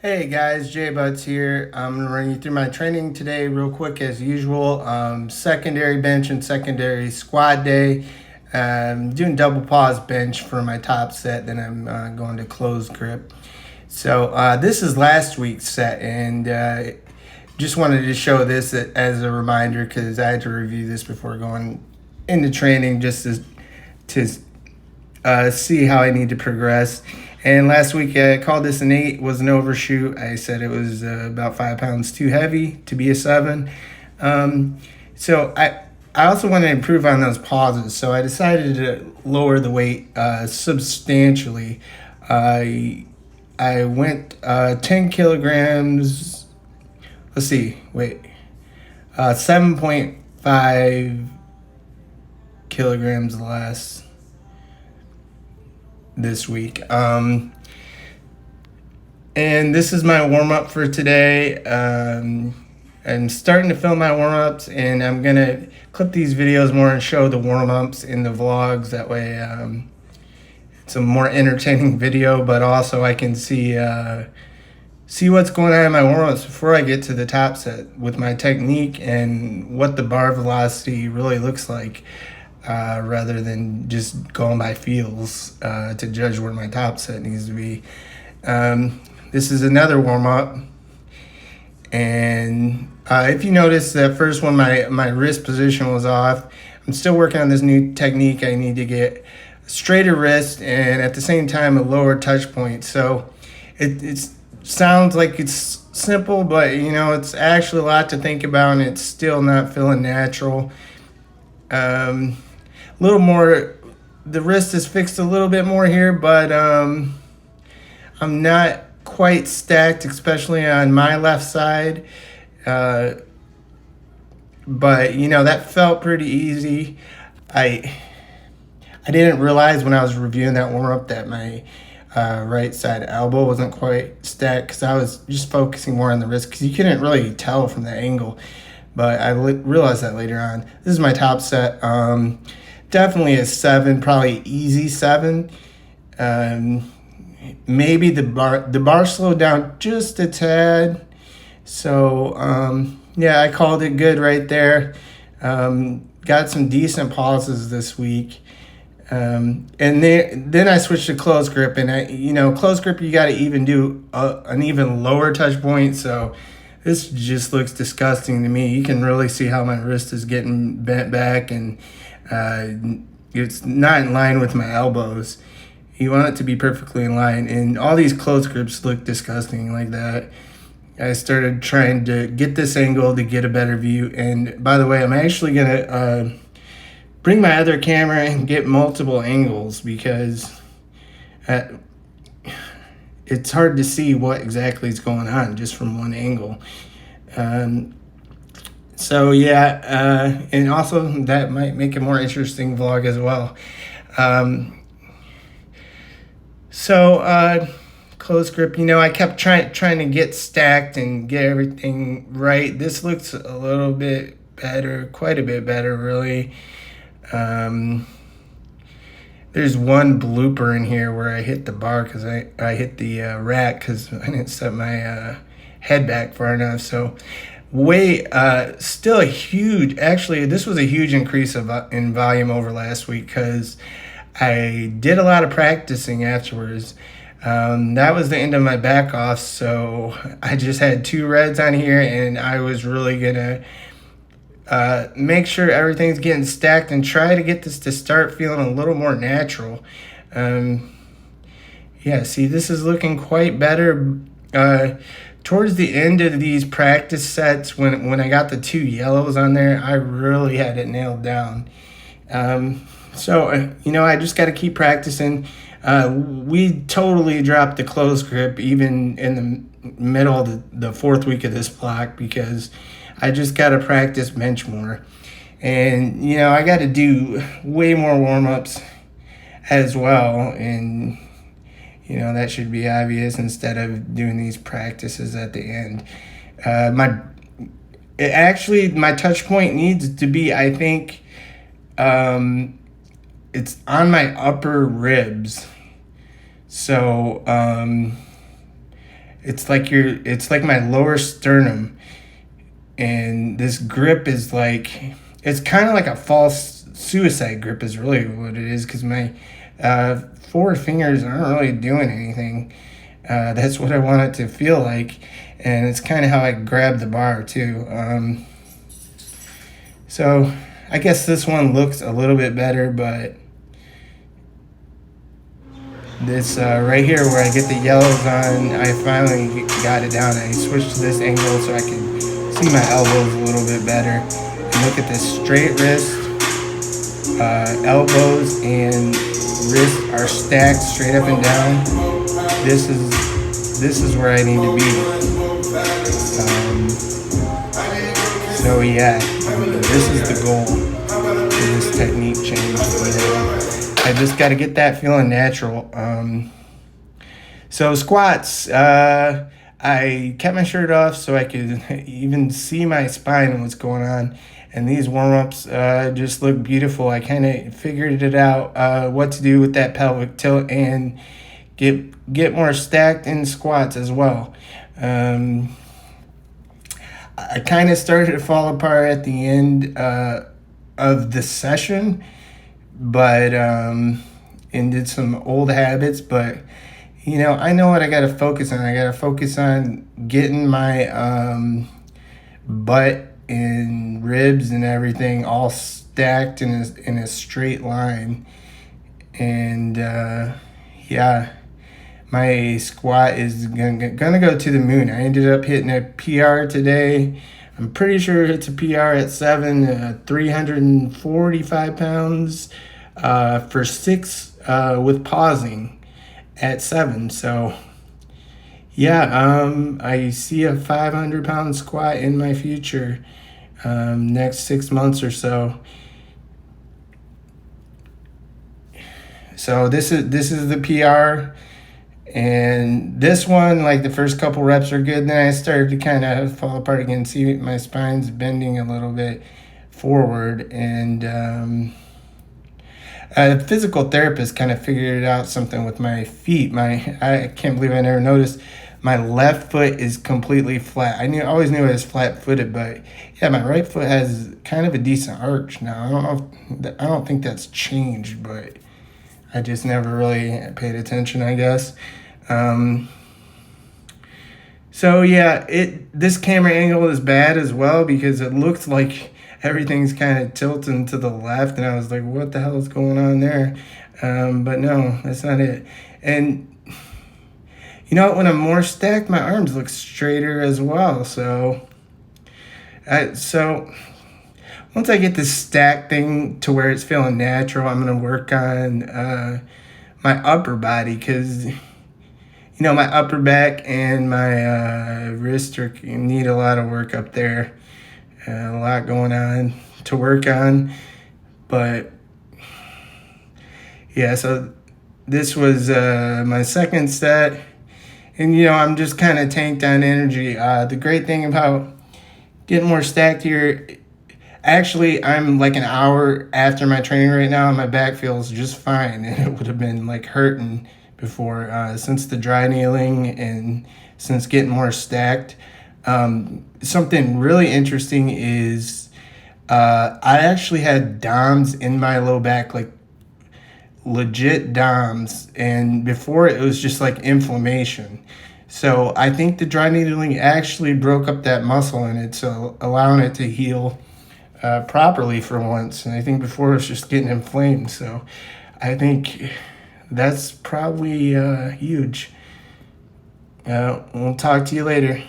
Hey guys, Jay Butts here. I'm gonna run you through my training today real quick as usual. Secondary bench and secondary squat day. Doing double pause bench for my top set, then I'm going to close grip. So this is last week's set, and just wanted to show this as a reminder because I had to review this before going into training just to see how I need to progress. And last week I called this an 8, was an overshoot. I said it was about 5 pounds too heavy to be a 7. So I also want to improve on those pauses. So I decided to lower the weight substantially. I went 10 kilograms. Let's see, 7.5 kilograms less this week. And this is my warm-up for today. I'm starting to film my warm-ups, and I'm gonna clip these videos more and show the warm-ups in the vlogs. That way it's a more entertaining video, but also I can see what's going on in my warm-ups before I get to the top set with my technique and what the bar velocity really looks like. Rather than just going by feels to judge where my top set needs to be. This is another warm-up. And if you notice, that first one, my wrist position was off. I'm still working on this new technique. I need to get straighter wrist and at the same time a lower touch point. So it sounds like it's simple, but it's actually a lot to think about, and it's still not feeling natural. A little more, the wrist is fixed a little bit more here, but I'm not quite stacked, especially on my left side. But that felt pretty easy. I didn't realize when I was reviewing that warm-up that my right side elbow wasn't quite stacked because I was just focusing more on the wrist because you couldn't really tell from the angle. But I realized that later on. This is my top set. Definitely a 7, probably easy 7. Maybe the bar slowed down just a tad. So yeah, I called it good right there. Got some decent pauses this week. And then I switched to close grip, and close grip you got to even do an even lower touch point. So this just looks disgusting to me. You can really see how my wrist is getting bent back, and it's not in line with my elbows. You want it to be perfectly in line, and all these close grips look disgusting like that. I started trying to get this angle to get a better view, and by the way, I'm actually gonna bring my other camera and get multiple angles because it's hard to see what exactly is going on just from one angle. So yeah, and also that might make a more interesting vlog as well. Close grip, I kept trying to get stacked and get everything right. This looks a little bit better, quite a bit better really. There's one blooper in here where I hit the bar because I hit the rack because I didn't set my head back far enough. So still a huge, actually this was a huge increase in volume over last week because I did a lot of practicing afterwards. That was the end of my back off, so I just had 2 reds on here, and I was really gonna make sure everything's getting stacked and try to get this to start feeling a little more natural. Yeah, see, this is looking quite better. Towards the end of these practice sets, when I got the 2 yellows on there, I really had it nailed down. So I just got to keep practicing. We totally dropped the close grip even in the middle of the 4th week of this block because I just got to practice bench more. And, I got to do way more warm-ups as well. And, that should be obvious instead of doing these practices at the end. My touch point needs to be, I think, it's on my upper ribs. So it's like my lower sternum, and this grip is like, it's kind of like a false suicide grip is really what it is, because my four fingers aren't really doing anything. That's what I want it to feel like, and it's kind of how I grab the bar too. So I guess this one looks a little bit better, but this right here where I get the yellows on, I finally got it down. I switched to this angle so I can see my elbows a little bit better. And look at this straight wrist. Elbows and wrist are stacked straight up and down. This is where I need to be. So yeah, this is the goal for this technique change. I just got to get that feeling natural. So squats, I kept my shirt off so I could even see my spine and what's going on. And these warm-ups just look beautiful. I kind of figured it out, what to do with that pelvic tilt and get more stacked in squats as well. I kind of started to fall apart at the end of the session, but and did some old habits. But I know what I got to focus on. I got to focus on getting my butt and ribs and everything all stacked in a straight line. And yeah, my squat is gonna go to the moon. I ended up hitting a PR today. I'm pretty sure it's a PR at 345 pounds for 6 with pausing at 7. So yeah, I see a 500-pound squat in my future next 6 months or so. So this is the PR. And this one, like the first couple reps are good. Then I started to kind of fall apart again. See, my spine's bending a little bit forward. And a physical therapist kind of figured out something with my feet. I can't believe I never noticed. My left foot is completely flat. I always knew I was flat-footed, but yeah, my right foot has kind of a decent arch now. I don't think that's changed, but I just never really paid attention, I guess. So yeah, this camera angle is bad as well because it looks like everything's kind of tilting to the left, and I was like, what the hell is going on there? But no, that's not it. And when I'm more stacked, my arms look straighter as well. So once I get this stack thing to where it's feeling natural, I'm going to work on my upper body, because my upper back and my wrist need a lot of work up there. A lot going on to work on. But yeah, so this was my second set. And I'm just kind of tanked on energy. The great thing about getting more stacked here, actually, I'm like an hour after my training right now, and my back feels just fine. And it would have been like hurting before, since the dry needling and since getting more stacked. Something really interesting is I actually had DOMs in my low back, like legit DOMs, and before it was just like inflammation. So I think the dry needling actually broke up that muscle in it, so allowing it to heal properly for once. And I think before it was just getting inflamed. So I think that's probably huge. We'll talk to you later.